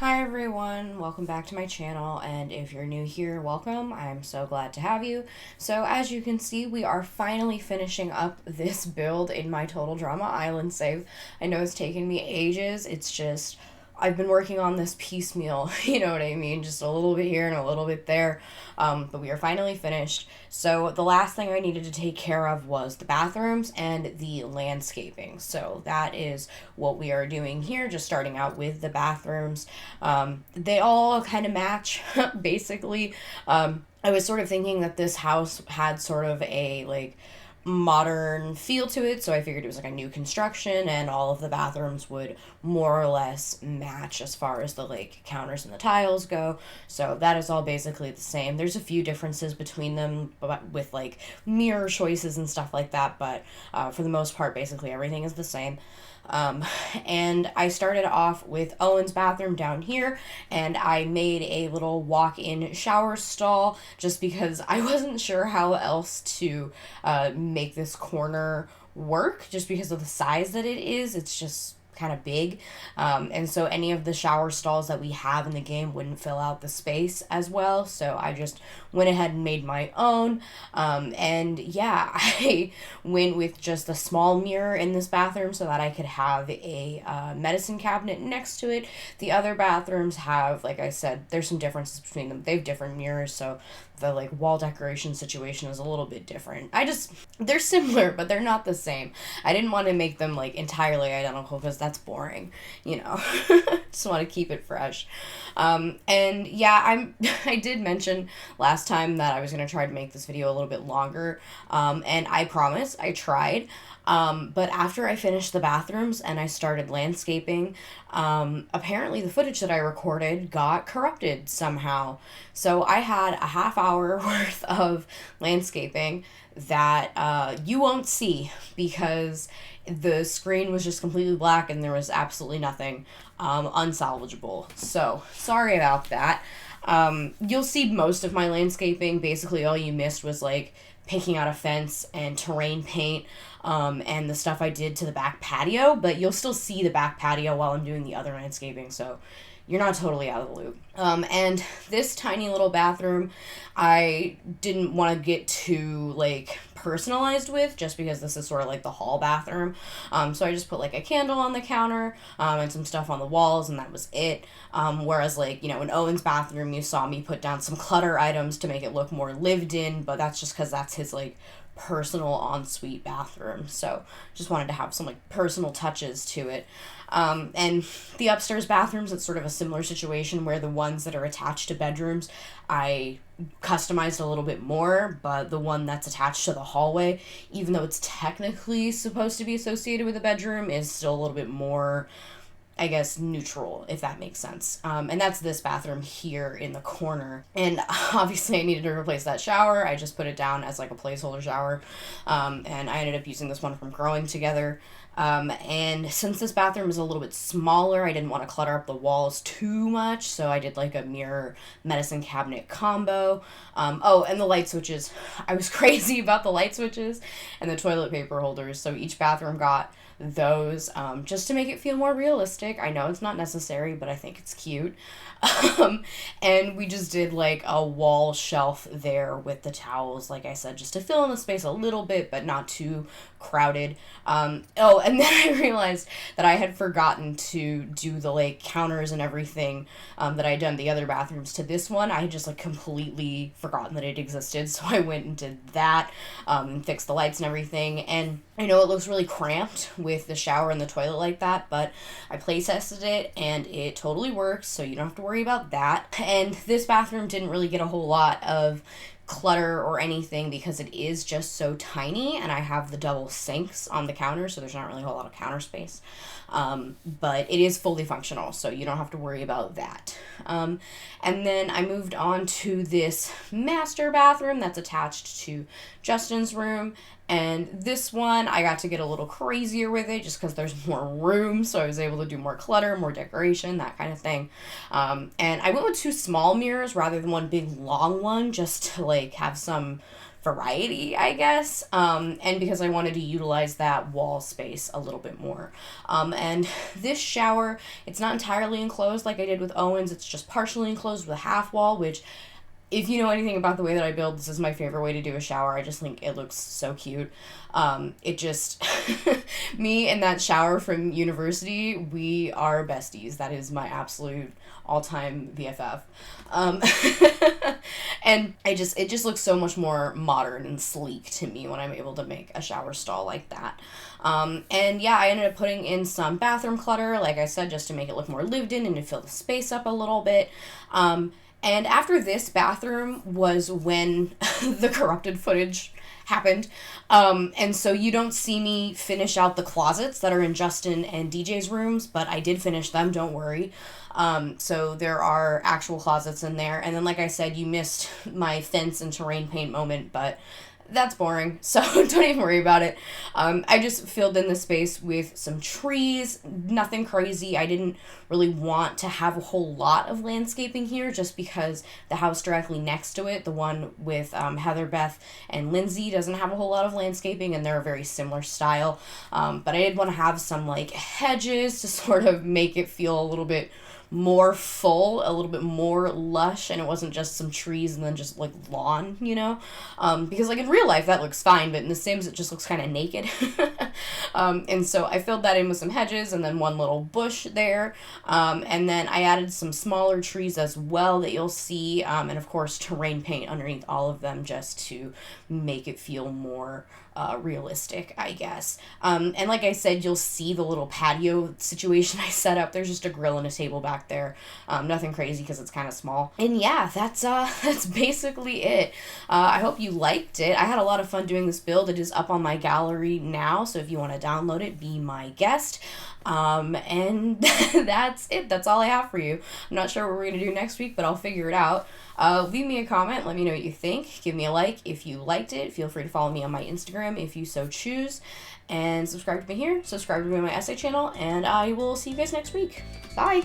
Hi everyone, welcome back to my channel, and if you're new here, welcome. I'm so glad to have you. So as you can see, we are finally finishing up this build in my Total Drama Island save. I know it's taken me ages, it's just I've been working on this piecemeal, you know what I mean? Just a little bit here and a little bit there. But we are finally finished. So the last thing I needed to take care of was the bathrooms and the landscaping. So that is what we are doing here, just starting out with the bathrooms. They all kind of match, basically. I was sort of thinking that this house had sort of a, like, modern feel to it, so I figured it was like a new construction and all of the bathrooms would more or less match as far as the like counters and the tiles go. So that is all basically the same. There's a few differences between them but with like mirror choices and stuff like that, but for the most part basically everything is the same. Um, and I started off with Owen's bathroom down here, and I made a little walk-in shower stall just because I wasn't sure how else to make this corner work, just because of the size that it is. It's just kind of big, and so any of the shower stalls that we have in the game wouldn't fill out the space as well, so I just went ahead and made my own. And yeah, I went with just a small mirror in this bathroom so that I could have a medicine cabinet next to it. The other bathrooms have, like I said, there's some differences between them. They have different mirrors, so the like wall decoration situation is a little bit different. They're similar, but they're not the same. I didn't want to make them like entirely identical because that's boring, you know. Just want to keep it fresh. And yeah, I did mention last time that I was going to try to make this video a little bit longer, and I promise I tried. But after I finished the bathrooms and I started landscaping, apparently the footage that I recorded got corrupted somehow. So I had a half hour worth of landscaping that you won't see because the screen was just completely black and there was absolutely nothing unsalvageable. So sorry about that. You'll see most of my landscaping. Basically all you missed was like picking out a fence and terrain paint, and the stuff I did to the back patio, but you'll still see the back patio while I'm doing the other landscaping, so you're not totally out of the loop. And this tiny little bathroom, I didn't want to get too, like, personalized with, just because this is sort of like the hall bathroom. So I just put, like, a candle on the counter, and some stuff on the walls, and that was it. Whereas, like, you know, in Owen's bathroom, you saw me put down some clutter items to make it look more lived in, but that's just because that's his, like, personal ensuite bathroom. So just wanted to have some like personal touches to it. And the upstairs bathrooms, it's sort of a similar situation where the ones that are attached to bedrooms, I customized a little bit more, but the one that's attached to the hallway, even though it's technically supposed to be associated with a bedroom, is still a little bit more, I guess, neutral, if that makes sense. And that's this bathroom here in the corner. And obviously I needed to replace that shower. I just put it down as like a placeholder shower. And I ended up using this one from Growing Together. And since this bathroom is a little bit smaller, I didn't want to clutter up the walls too much, so I did like a mirror medicine cabinet combo. Oh, and the light switches. I was crazy about the light switches and the toilet paper holders, so each bathroom got those, just to make it feel more realistic. I know it's not necessary, but I think it's cute. And we just did like a wall shelf there with the towels, like I said, just to fill in the space a little bit, but not too crowded. Oh, and then I realized that I had forgotten to do the like counters and everything that I had done the other bathrooms to this one. I had just like completely forgotten that it existed, so I went and did that, fixed the lights and everything. And I know it looks really cramped with the shower and the toilet like that, but I play tested it and it totally works, so you don't have to worry about that. And this bathroom didn't really get a whole lot of clutter or anything because it is just so tiny, and I have the double sinks on the counter, so there's not really a whole lot of counter space. But it is fully functional, so you don't have to worry about that. And then I moved on to this master bathroom that's attached to Justin's room, and this one I got to get a little crazier with it just because there's more room, so I was able to do more clutter, more decoration, that kind of thing. And I went with two small mirrors rather than one big long one, just to like have some variety, I guess, and because I wanted to utilize that wall space a little bit more. And this shower, it's not entirely enclosed like I did with Owen's, it's just partially enclosed with a half wall, which, if you know anything about the way that I build, this is my favorite way to do a shower. I just think it looks so cute. It just, me and that shower from university, we are besties. That is my absolute all-time BFF. Um, and it just looks so much more modern and sleek to me when I'm able to make a shower stall like that. And yeah, I ended up putting in some bathroom clutter, like I said, just to make it look more lived in and to fill the space up a little bit. And after this bathroom was when the corrupted footage happened. And so you don't see me finish out the closets that are in Justin and DJ's rooms, but I did finish them, don't worry. So there are actual closets in there. And then, like I said, you missed my fence and terrain paint moment, but that's boring, so don't even worry about it. I just filled in the space with some trees, nothing crazy. I didn't really want to have a whole lot of landscaping here just because the house directly next to it, the one with Heather, Beth, and Lindsay, doesn't have a whole lot of landscaping, and they're a very similar style. But I did want to have some like hedges to sort of make it feel a little bit more full, a little bit more lush, and it wasn't just some trees and then just like lawn, you know, because like in real life that looks fine, but in The Sims it just looks kind of naked. And so I filled that in with some hedges and then one little bush there, and then I added some smaller trees as well that you'll see, and of course terrain paint underneath all of them just to make it feel more realistic, I guess. And like I said, you'll see the little patio situation I set up. There's just a grill and a table back there. Nothing crazy because it's kind of small. And yeah, that's basically it. I hope you liked it. I had a lot of fun doing this build. It is up on my gallery now, so if you want to download it, be my guest. And that's it. That's all I have for you. I'm not sure what we're going to do next week, but I'll figure it out. Leave me a comment. Let me know what you think. Give me a like if you liked it. Feel free to follow me on my Instagram if you so choose. And subscribe to me here. Subscribe to me on my essay channel. And I will see you guys next week. Bye!